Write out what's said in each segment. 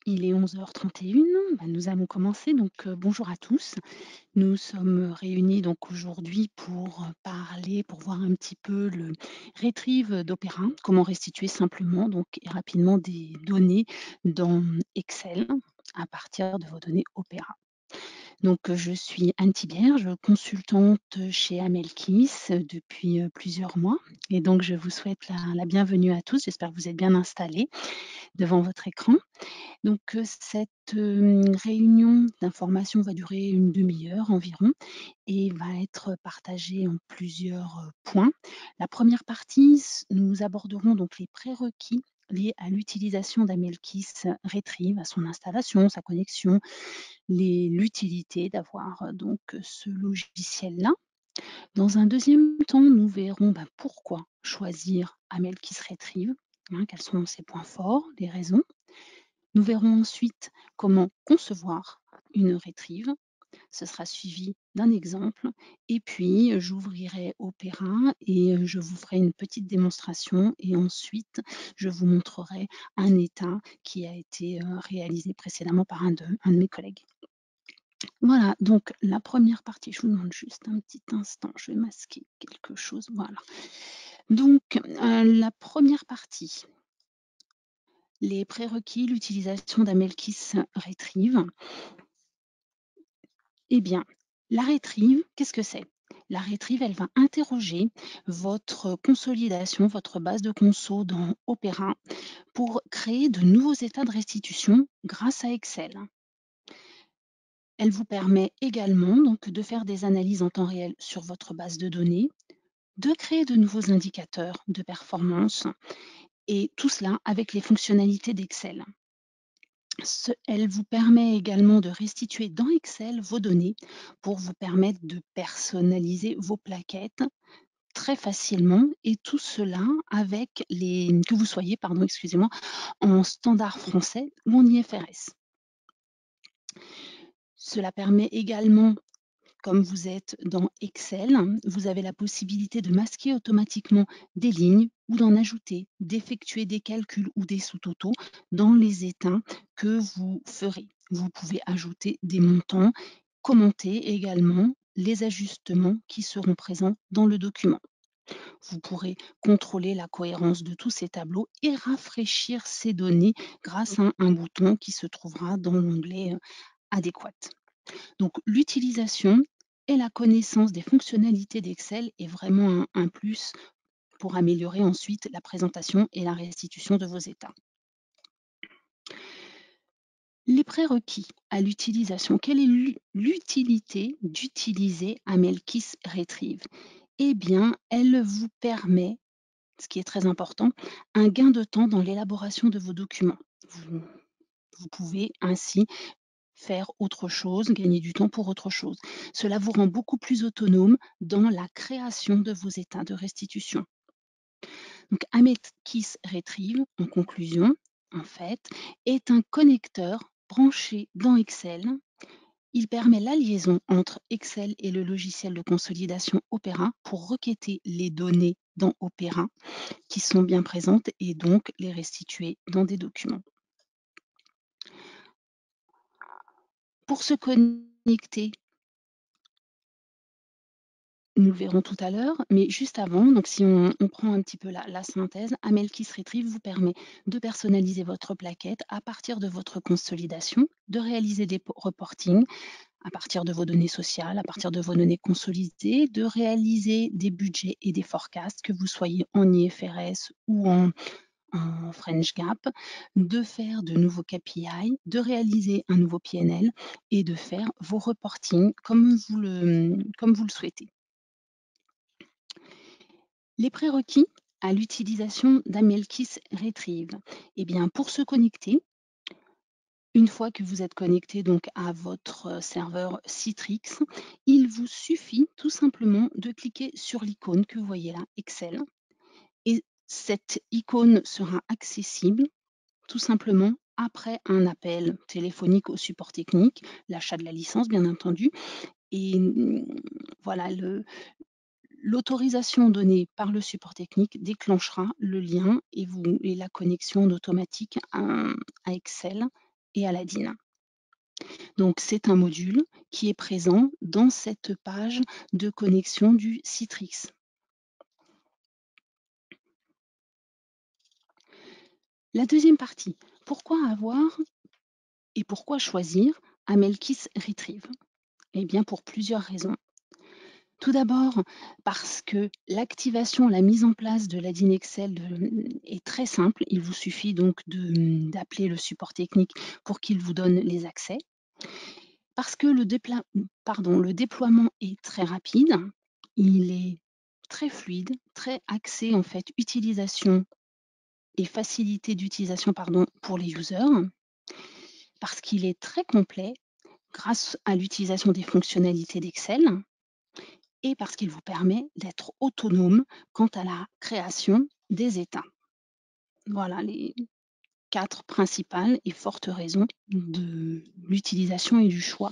Il est 11h31. Nous allons commencer bonjour à tous. Nous sommes réunis donc aujourd'hui pour, parler, pour voir un petit peu le retrieve d'Opéra, comment restituer simplement donc et rapidement des données dans Excel à partir de vos données Opéra. Je suis Anne Thibierge, consultante chez Amelkis depuis, plusieurs mois et donc je vous souhaite la bienvenue à tous. J'espère que vous êtes bien installés devant votre écran. Cette, réunion d'information va durer une demi-heure environ et va être partagée en plusieurs, points. La première partie, nous aborderons donc les prérequis liés à l'utilisation d'Amelkis Retrieve, à son installation, sa connexion, l'utilité d'avoir, ce logiciel-là. Dans un deuxième temps, nous verrons, pourquoi choisir Amelkis Retrieve, hein, quels sont ses points forts, les raisons. Nous verrons ensuite comment concevoir une rétrive. Ce sera suivi d'un exemple et puis j'ouvrirai Opéra et je vous ferai une petite démonstration et ensuite je vous montrerai un état qui a été, réalisé précédemment par un de mes collègues. Voilà, donc la première partie, je vous demande juste un petit instant, je vais masquer quelque chose, voilà. La première partie, les prérequis, l'utilisation d'Amelkis Retrieve. Eh bien, la rétrive, qu'est-ce que c'est? La rétrive, elle va interroger votre consolidation, votre base de conso dans Opera pour créer de nouveaux états de restitution grâce à Excel. Elle vous permet également donc de faire des analyses en temps réel sur votre base de données, de créer de nouveaux indicateurs de performance et tout cela avec les fonctionnalités d'Excel. Elle vous permet également de restituer dans Excel vos données pour vous permettre de personnaliser vos plaquettes très facilement et tout cela avec que vous soyez, pardon, excusez-moi, en standard français ou en IFRS. Cela permet également, comme vous êtes dans Excel, vous avez la possibilité de masquer automatiquement des lignes ou d'en ajouter, d'effectuer des calculs ou des sous-totaux dans les états que vous ferez. Vous pouvez ajouter des montants, commenter également les ajustements qui seront présents dans le document. Vous pourrez contrôler la cohérence de tous ces tableaux et rafraîchir ces données grâce à un bouton qui se trouvera dans l'onglet adéquat. Donc l'utilisation et la connaissance des fonctionnalités d'Excel est vraiment un plus pour améliorer ensuite la présentation et la restitution de vos états. Les prérequis à l'utilisation. Quelle est l'utilité d'utiliser Amelkis Retrieve? Eh bien, elle vous permet, ce qui est très important, un gain de temps dans l'élaboration de vos documents. Vous pouvez ainsi faire autre chose, gagner du temps pour autre chose. Cela vous rend beaucoup plus autonome dans la création de vos états de restitution. Donc, Amelkis Retrieve, en conclusion, en fait, est un connecteur branché dans Excel. Il permet la liaison entre Excel et le logiciel de consolidation Opera pour requêter les données dans Opera qui sont bien présentes et donc les restituer dans des documents. Pour se connecter, nous le verrons tout à l'heure, mais juste avant, donc si on prend un petit peu la synthèse, Amelkis Retrieve vous permet de personnaliser votre plaquette à partir de votre consolidation, de réaliser des reportings à partir de vos données sociales, à partir de vos données consolidées, de réaliser des budgets et des forecasts, que vous soyez en IFRS ou en French Gap, de faire de nouveaux KPI, de réaliser un nouveau PNL et de faire vos reportings comme vous le souhaitez. Les prérequis à l'utilisation d'Amelkis Retrieve. Eh bien, pour se connecter, une fois que vous êtes connecté donc à votre serveur Citrix, il vous suffit tout simplement de cliquer sur l'icône que vous voyez là, Excel, et cette icône sera accessible tout simplement après un appel téléphonique au support technique, l'achat de la licence bien entendu, et voilà, l'autorisation donnée par le support technique déclenchera le lien et la connexion en automatique à Excel et Aladdin. Donc c'est un module qui est présent dans cette page de connexion du Citrix. La deuxième partie, pourquoi avoir et pourquoi choisir Amelkis Retrieve? Eh bien pour plusieurs raisons. Tout d'abord, parce que l'activation, la mise en place de l'Addin Excel est très simple. Il vous suffit donc d'appeler le support technique pour qu'il vous donne les accès. Parce que le déploiement est très rapide, il est très fluide, très axé en fait utilisation et facilité d'utilisation pour les users, parce qu'il est très complet grâce à l'utilisation des fonctionnalités d'Excel et parce qu'il vous permet d'être autonome quant à la création des états. Voilà les 4 principales et fortes raisons de l'utilisation et du choix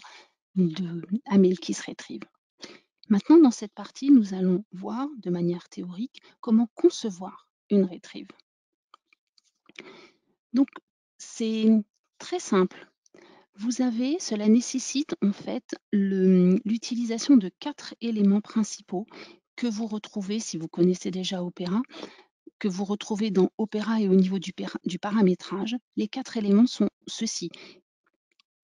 de Amelkis Retrieve. Maintenant, dans cette partie, nous allons voir de manière théorique comment concevoir une retrieve. Donc, c'est très simple. Cela nécessite en fait l'utilisation de 4 éléments principaux que vous retrouvez, si vous connaissez déjà Opera, que vous retrouvez dans Opera et au niveau du paramétrage. Les 4 éléments sont ceux-ci.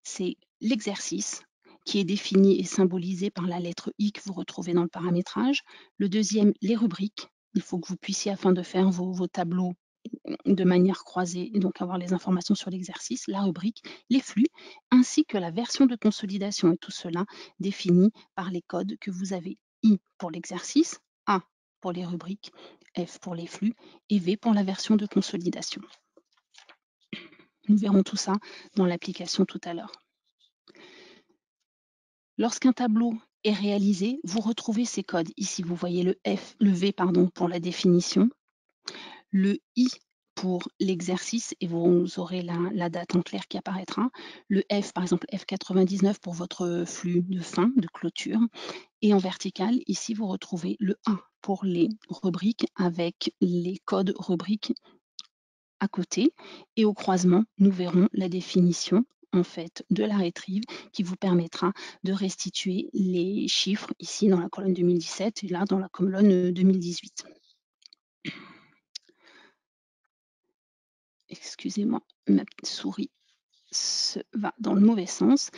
C'est l'exercice qui est défini et symbolisé par la lettre I que vous retrouvez dans le paramétrage. Le deuxième, les rubriques. Il faut que vous puissiez, afin de faire vos tableaux de manière croisée, et donc avoir les informations sur l'exercice, la rubrique, les flux, ainsi que la version de consolidation. Et tout cela défini par les codes que vous avez. I pour l'exercice, A pour les rubriques, F pour les flux et V pour la version de consolidation. Nous verrons tout ça dans l'application tout à l'heure. Lorsqu'un tableau est réalisé, vous retrouvez ces codes. Ici, vous voyez le V pour la définition, le I pour l'exercice, et vous aurez la date en clair qui apparaîtra, le F, par exemple F99 pour votre flux de fin, de clôture, et en vertical, ici, vous retrouvez le A pour les rubriques avec les codes rubriques à côté, et au croisement, nous verrons la définition en fait de la retrieve qui vous permettra de restituer les chiffres ici dans la colonne 2017 et là dans la colonne 2018. Excusez-moi, ma petite souris va dans le mauvais sens.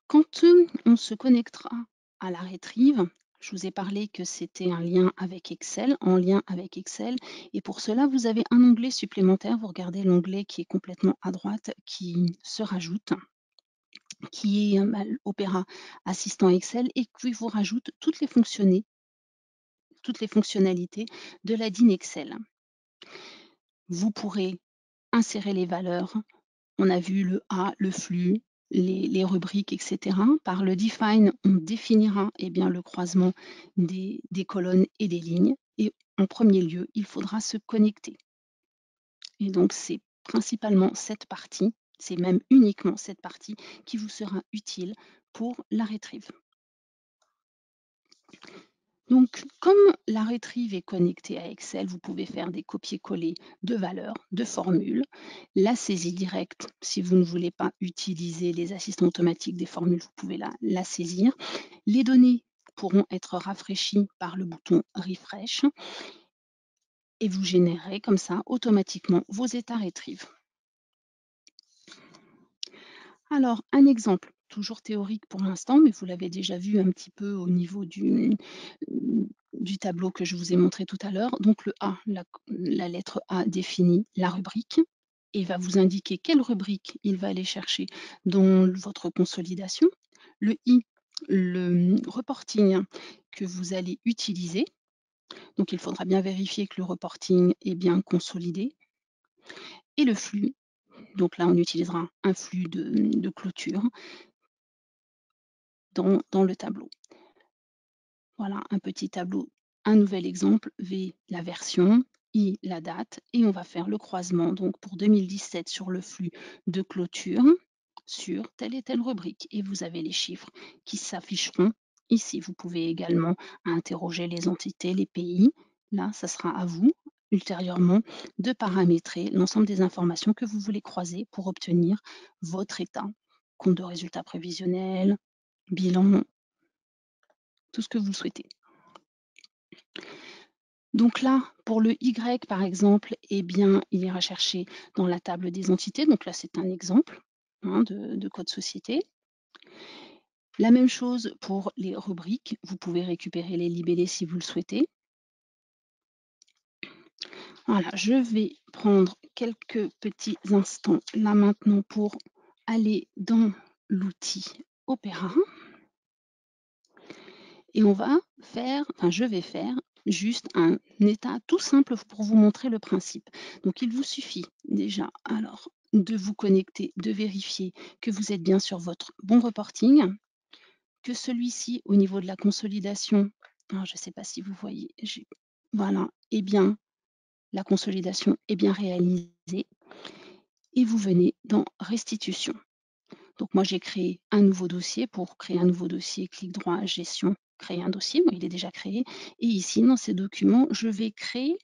Quand on se connectera à la retrieve, je vous ai parlé que c'était un lien avec Excel, en lien avec Excel. Et pour cela, vous avez un onglet supplémentaire. Vous regardez l'onglet qui est complètement à droite, qui se rajoute, qui est Opera Assistant Excel et qui vous rajoute toutes les fonctionnalités de l'Addin Excel. Vous pourrez insérer les valeurs. On a vu le A, le flux, les rubriques, etc. Par le define, on définira le croisement des colonnes et des lignes. Et en premier lieu, il faudra se connecter. Et donc, c'est principalement cette partie, c'est même uniquement cette partie qui vous sera utile pour la retrieve. Donc, comme la retrieve est connectée à Excel, vous pouvez faire des copier-coller de valeurs, de formules, la saisie directe. Si vous ne voulez pas utiliser les assistants automatiques des formules, vous pouvez la saisir. Les données pourront être rafraîchies par le bouton Refresh et vous générez comme ça automatiquement vos états retrieve. Alors, un exemple, toujours théorique pour l'instant, mais vous l'avez déjà vu un petit peu au niveau du tableau que je vous ai montré tout à l'heure. Donc le A, la lettre A définit la rubrique et va vous indiquer quelle rubrique il va aller chercher dans votre consolidation. Le I, le reporting que vous allez utiliser. Donc il faudra bien vérifier que le reporting est bien consolidé. Et le flux, donc là on utilisera un flux de clôture dans le tableau. Voilà un petit tableau, un nouvel exemple, V la version, I la date, et on va faire le croisement donc pour 2017 sur le flux de clôture sur telle et telle rubrique. Et vous avez les chiffres qui s'afficheront ici. Vous pouvez également interroger les entités, les pays. Là, ça sera à vous ultérieurement de paramétrer l'ensemble des informations que vous voulez croiser pour obtenir votre état. Compte de résultats prévisionnels, bilan, tout ce que vous souhaitez. Donc là, pour le Y, par exemple, eh bien, il ira chercher dans la table des entités. Donc là, c'est un exemple hein, de code société. La même chose pour les rubriques. Vous pouvez récupérer les libellés si vous le souhaitez. Voilà, je vais prendre quelques petits instants là maintenant pour aller dans l'outil Opéra. Et on va faire, enfin je vais faire juste un état tout simple pour vous montrer le principe. Donc il vous suffit déjà alors de vous connecter, de vérifier que vous êtes bien sur votre bon reporting, que celui-ci au niveau de la consolidation, alors je ne sais pas si vous voyez, voilà, eh bien la consolidation est bien réalisée et vous venez dans restitution. Donc moi, j'ai créé un nouveau dossier. Pour créer un nouveau dossier, clic droit, gestion, créer un dossier. Moi, il est déjà créé. Et ici, dans ces documents, je vais créer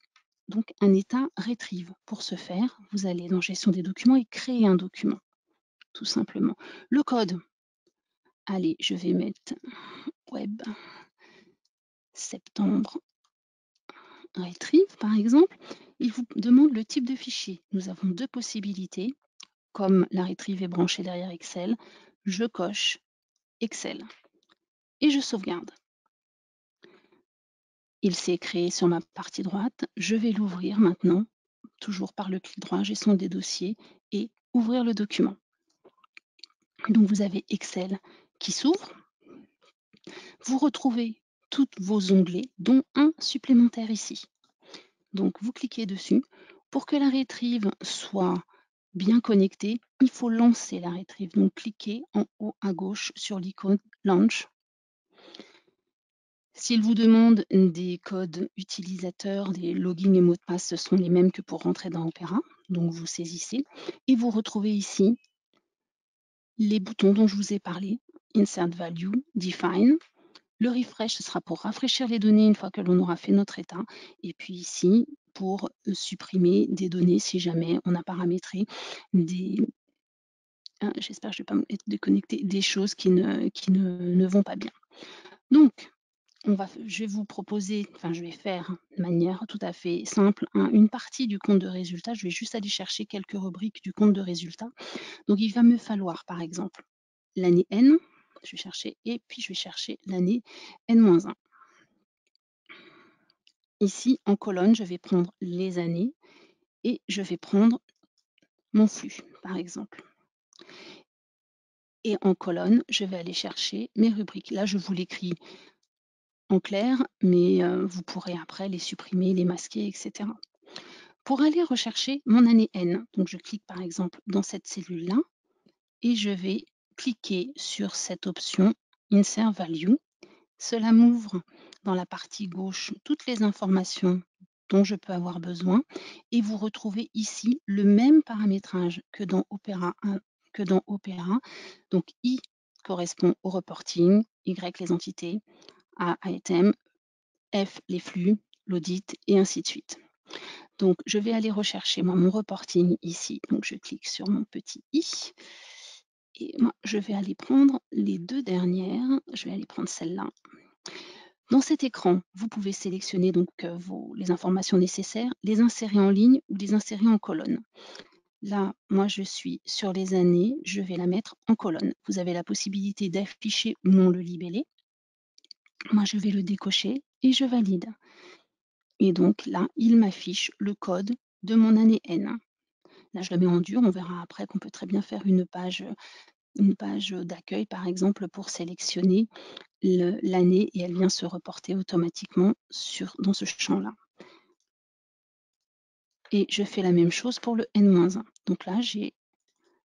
donc un état retrieve. Pour ce faire, vous allez dans gestion des documents et créer un document, tout simplement. Le code, allez, je vais mettre web septembre retrieve, par exemple. Il vous demande le type de fichier. Nous avons deux possibilités. Comme la retrieve est branchée derrière Excel, je coche Excel et je sauvegarde. Il s'est créé sur ma partie droite. Je vais l'ouvrir maintenant, toujours par le clic droit, gestion des dossiers et ouvrir le document. Donc vous avez Excel qui s'ouvre. Vous retrouvez tous vos onglets, dont un supplémentaire ici. Donc vous cliquez dessus. Pour que la retrieve soit bien connectée, il faut lancer la retrieve. Donc cliquez en haut à gauche sur l'icône Launch. S'il vous demande des codes utilisateurs, des logins et mots de passe, ce sont les mêmes que pour rentrer dans Opera. Donc vous saisissez et vous retrouvez ici les boutons dont je vous ai parlé. Insert Value, Define. Le refresh, ce sera pour rafraîchir les données une fois que l'on aura fait notre état. Et puis ici, pour supprimer des données si jamais on a paramétré des... J'espère que je ne vais pas me déconnecter des choses qui ne vont pas bien. Donc, je vais vous proposer, enfin je vais faire de manière tout à fait simple une partie du compte de résultat. Je vais juste aller chercher quelques rubriques du compte de résultat. Donc il va me falloir par exemple l'année N, je vais chercher, et puis je vais chercher l'année N-1. Ici en colonne, je vais prendre les années et je vais prendre mon flux par exemple. Et en colonne, je vais aller chercher mes rubriques. Là, je vous l'écris en clair, mais vous pourrez après les supprimer, les masquer, etc. Pour aller rechercher mon année N, donc je clique par exemple dans cette cellule-là et je vais cliquer sur cette option Insert Value. Cela m'ouvre dans la partie gauche toutes les informations dont je peux avoir besoin et vous retrouvez ici le même paramétrage que dans Opera 1, que dans Opera. Donc I correspond au reporting, Y les entités, A item, F les flux, l'audit et ainsi de suite. Donc, je vais aller rechercher moi, mon reporting ici. Donc, je clique sur mon petit i. Et moi, je vais aller prendre les deux dernières. Je vais aller prendre celle-là. Dans cet écran, vous pouvez sélectionner donc les informations nécessaires, les insérer en ligne ou les insérer en colonne. Là, moi, je suis sur les années. Je vais la mettre en colonne. Vous avez la possibilité d'afficher ou non le libellé. Moi, je vais le décocher et je valide. Et donc là, il m'affiche le code de mon année N. Là, je le mets en dur. On verra après qu'on peut très bien faire une page d'accueil, par exemple, pour sélectionner l'année et elle vient se reporter automatiquement dans ce champ-là. Et je fais la même chose pour le N-1. Donc là, j'ai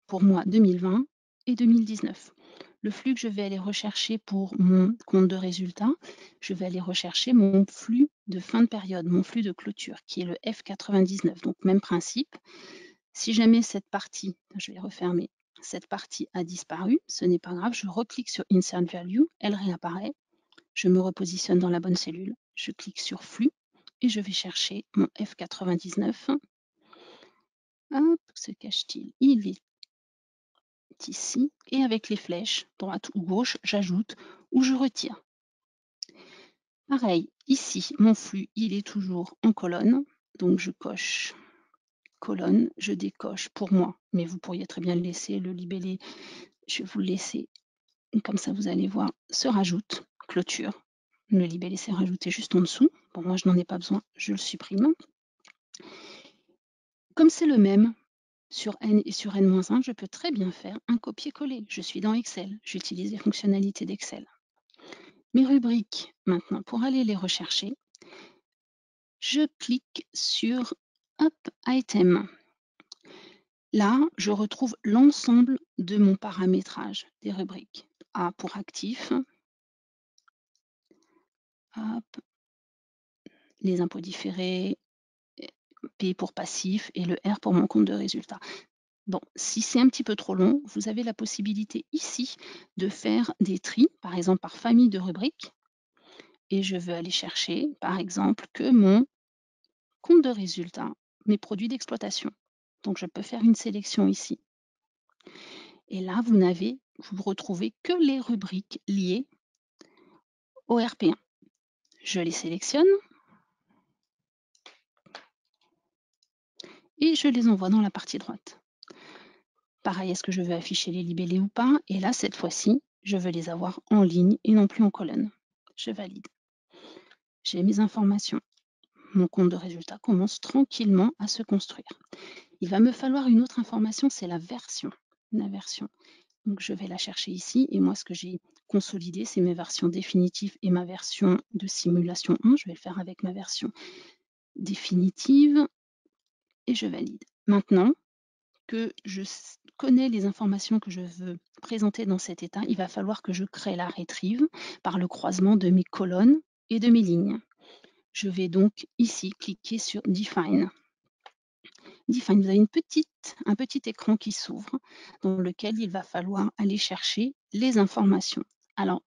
pour moi 2020 et 2019. Le flux que je vais aller rechercher pour mon compte de résultat, je vais aller rechercher mon flux de fin de période, mon flux de clôture, qui est le F99. Donc, même principe. Si jamais cette partie, je vais refermer, cette partie a disparu, ce n'est pas grave, je reclique sur Insert Value, elle réapparaît, je me repositionne dans la bonne cellule, je clique sur Flux, et je vais chercher mon F99. Hop, se cache-t-il? Il est ici et avec les flèches, droite ou gauche, j'ajoute ou je retire. Pareil, ici, mon flux, il est toujours en colonne, donc je coche colonne, je décoche pour moi, mais vous pourriez très bien le laisser, le libellé, je vais vous le laisser, comme ça vous allez voir, se rajoute, clôture, le libellé s'est rajouté juste en dessous, bon moi je n'en ai pas besoin, je le supprime. Comme c'est le même sur N et sur N-1, je peux très bien faire un copier-coller, je suis dans Excel, j'utilise les fonctionnalités d'Excel. Mes rubriques, maintenant, pour aller les rechercher, je clique sur Hop, Item. Là, je retrouve l'ensemble de mon paramétrage des rubriques. A pour actif, hop, les impôts différés, P pour passif et le R pour mon compte de résultat. Bon, si c'est un petit peu trop long, vous avez la possibilité ici de faire des tris, par exemple par famille de rubriques. Et je veux aller chercher, par exemple, que mon compte de résultat, mes produits d'exploitation. Donc je peux faire une sélection ici. Et là, vous retrouvez que les rubriques liées au RP1. Je les sélectionne et je les envoie dans la partie droite. Pareil, est-ce que je veux afficher les libellés ou pas? Et là, cette fois-ci, je veux les avoir en ligne et non plus en colonne. Je valide. J'ai mes informations. Mon compte de résultat commence tranquillement à se construire. Il va me falloir une autre information, c'est la version. La version. Donc je vais la chercher ici et moi ce que j'ai consolidé, c'est mes versions définitives et ma version de simulation 1. Je vais le faire avec ma version définitive et je valide. Maintenant que je connais les informations que je veux présenter dans cet état, il va falloir que je crée la retrieve par le croisement de mes colonnes et de mes lignes. Je vais donc ici cliquer sur Define. Define, vous avez un petit écran qui s'ouvre dans lequel il va falloir aller chercher les informations. Alors,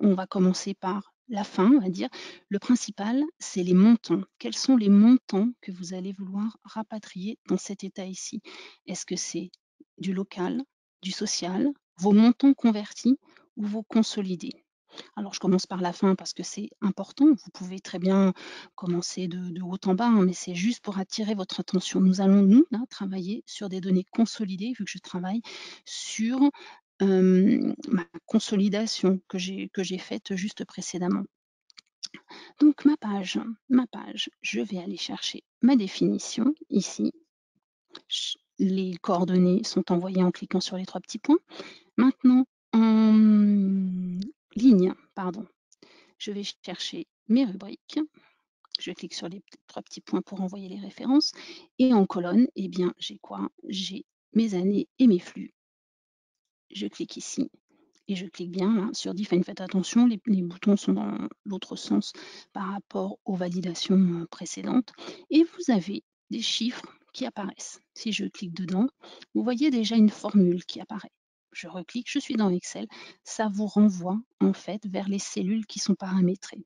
on va commencer par la fin, on va dire. Le principal, c'est les montants. Quels sont les montants que vous allez vouloir rapatrier dans cet état ici? Est-ce que c'est du local, du social, vos montants convertis ou vos consolidés? Alors, je commence par la fin parce que c'est important. Vous pouvez très bien commencer de haut en bas, hein, mais c'est juste pour attirer votre attention. Nous allons, nous, là, travailler sur des données consolidées, vu que je travaille sur ma consolidation que j'ai faite juste précédemment. Donc, ma page, je vais aller chercher ma définition ici. Les coordonnées sont envoyées en cliquant sur les trois petits points. Maintenant, en ligne, pardon, je vais chercher mes rubriques. Je clique sur les trois petits points pour envoyer les références. Et en colonne, eh bien, j'ai quoi? J'ai mes années et mes flux. Je clique ici et je clique bien là sur Define. Faites attention, les boutons sont dans l'autre sens par rapport aux validations précédentes. Et vous avez des chiffres qui apparaissent. Si je clique dedans, vous voyez déjà une formule qui apparaît. Je reclique, je suis dans Excel. Ça vous renvoie en fait vers les cellules qui sont paramétrées.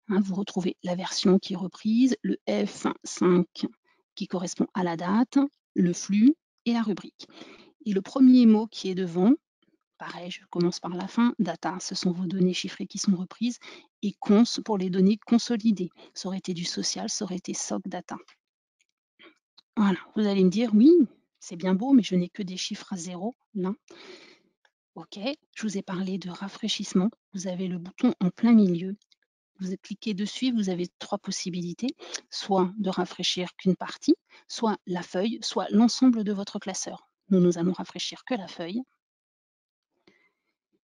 Hein, vous retrouvez la version qui est reprise, le F5 qui correspond à la date, le flux et la rubrique. Et le premier mot qui est devant, pareil, je commence par la fin, data, ce sont vos données chiffrées qui sont reprises, et cons pour les données consolidées. Ça aurait été du social, ça aurait été SOC data. Voilà, vous allez me dire, oui, c'est bien beau, mais je n'ai que des chiffres à zéro, là. OK, je vous ai parlé de rafraîchissement. Vous avez le bouton en plein milieu. Vous cliquez dessus, vous avez trois possibilités, soit de rafraîchir qu'une partie, soit la feuille, soit l'ensemble de votre classeur. Nous allons rafraîchir que la feuille.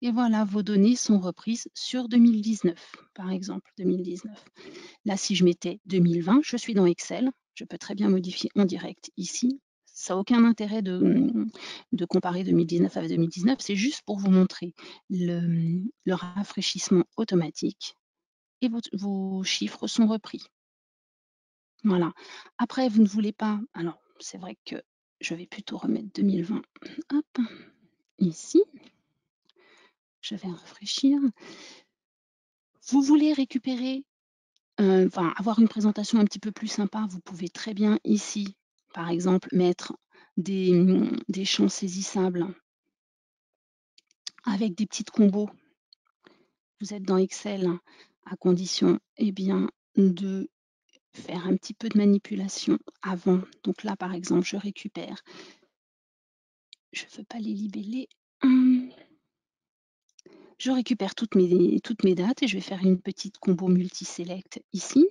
Et voilà, vos données sont reprises sur 2019, par exemple, 2019. Là, si je mettais 2020, je suis dans Excel, je peux très bien modifier en direct ici. Ça n'a aucun intérêt de comparer 2019 avec 2019, c'est juste pour vous montrer le rafraîchissement automatique et vos chiffres sont repris. Voilà. Après, vous ne voulez pas, alors c'est vrai que je vais plutôt remettre 2020, hop, ici. Je vais rafraîchir. Vous voulez récupérer enfin, avoir une présentation un petit peu plus sympa, vous pouvez très bien ici, par exemple, mettre des champs saisissables avec des petites combos. Vous êtes dans Excel, à condition, eh bien, de faire un petit peu de manipulation avant. Donc là, par exemple, je récupère, je ne veux pas les libeller. Je récupère toutes mes dates et je vais faire une petite combo multi-select ici.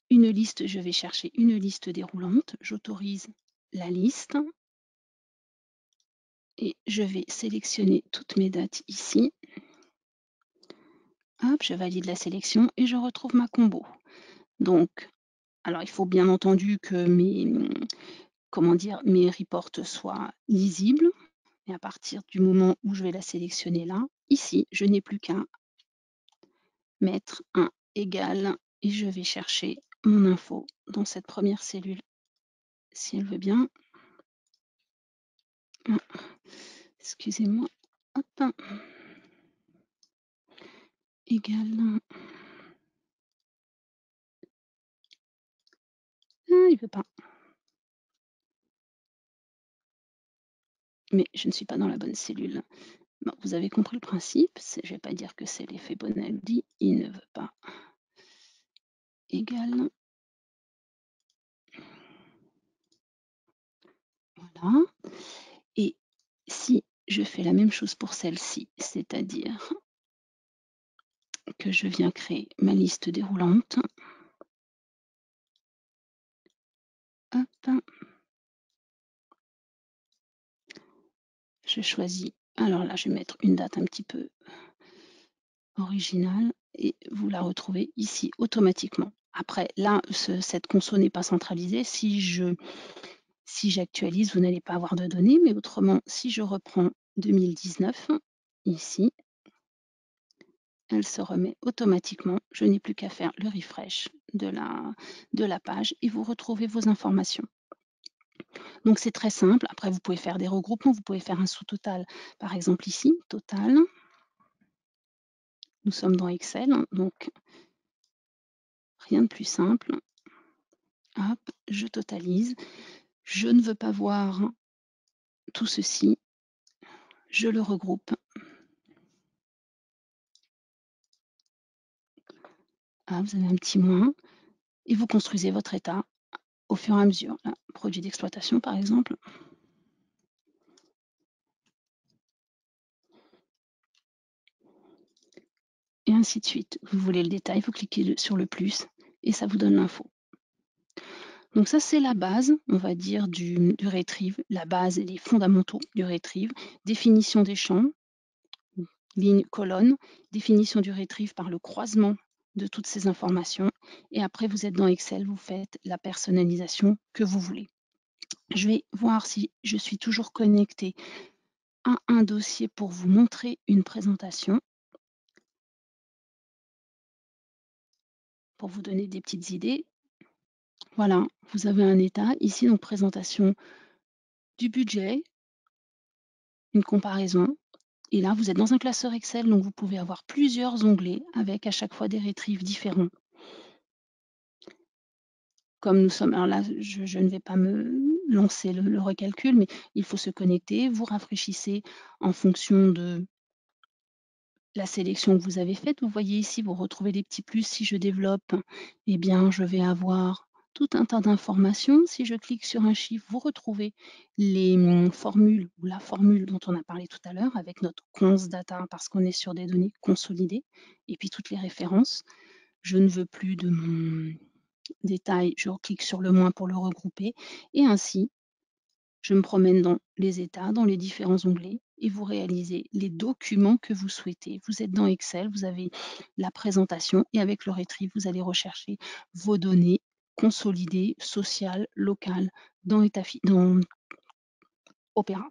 Une liste, je vais chercher une liste déroulante. J'autorise la liste et je vais sélectionner toutes mes dates ici. Hop, je valide la sélection et je retrouve ma combo. Donc, alors il faut bien entendu que mes reports soient lisibles. Et à partir du moment où je vais la sélectionner là, ici, je n'ai plus qu'à mettre un égal et je vais chercher mon info dans cette première cellule, si elle veut bien. Excusez-moi. Hop. Égal. Ah, il veut pas. Mais je ne suis pas dans la bonne cellule. Bon, vous avez compris le principe. Je ne vais pas dire que c'est l'effet Bonaldi. Il ne veut pas. Égal. Voilà. Et si je fais la même chose pour celle-ci, c'est-à-dire que je viens créer ma liste déroulante. Hop. Je choisis. Alors là, je vais mettre une date un petit peu originale et vous la retrouvez ici automatiquement. Après, là, cette conso n'est pas centralisée. Si j'actualise, vous n'allez pas avoir de données, mais autrement, si je reprends 2019, ici, elle se remet automatiquement. Je n'ai plus qu'à faire le refresh de la page et vous retrouvez vos informations. Donc c'est très simple. Après, vous pouvez faire des regroupements, vous pouvez faire un sous-total. Par exemple ici, total. Nous sommes dans Excel, donc rien de plus simple. Hop, je totalise. Je ne veux pas voir tout ceci. Je le regroupe. Ah, vous avez un petit moins. Et vous construisez votre état au fur et à mesure. Là, produit d'exploitation, par exemple. Et ainsi de suite. Vous voulez le détail, vous cliquez sur le plus et ça vous donne l'info. Donc ça, c'est la base, on va dire, du retrieve, la base et les fondamentaux du retrieve. Définition des champs, ligne, colonne, définition du retrieve par le croisement de toutes ces informations. Et après, vous êtes dans Excel, vous faites la personnalisation que vous voulez. Je vais voir si je suis toujours connectée à un dossier pour vous montrer une présentation, pour vous donner des petites idées. Voilà, vous avez un état ici, donc présentation du budget, une comparaison. Et là, vous êtes dans un classeur Excel, donc vous pouvez avoir plusieurs onglets avec à chaque fois des retrieves différents. Comme nous sommes, alors là, je ne vais pas me lancer le recalcul, mais il faut se connecter. Vous rafraîchissez en fonction de la sélection que vous avez faite. Vous voyez ici, vous retrouvez des petits plus. Si je développe, eh bien, je vais avoir tout un tas d'informations. Si je clique sur un chiffre, vous retrouvez les formules ou la formule dont on a parlé tout à l'heure avec notre cons data parce qu'on est sur des données consolidées et puis toutes les références. Je ne veux plus de mon détail, je clique sur le moins pour le regrouper et ainsi, je me promène dans les états, dans les différents onglets et vous réalisez les documents que vous souhaitez. Vous êtes dans Excel, vous avez la présentation et avec le retrieve, vous allez rechercher vos données consolidées, sociales, locales, dans Opéra.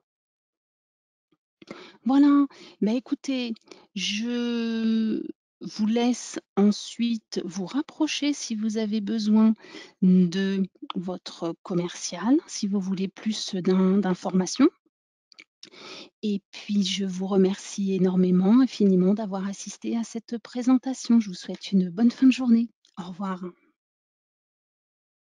Voilà, bah écoutez, je vous laisse ensuite vous rapprocher si vous avez besoin de votre commercial, si vous voulez plus d'informations. Et puis je vous remercie énormément, infiniment d'avoir assisté à cette présentation. Je vous souhaite une bonne fin de journée. Au revoir.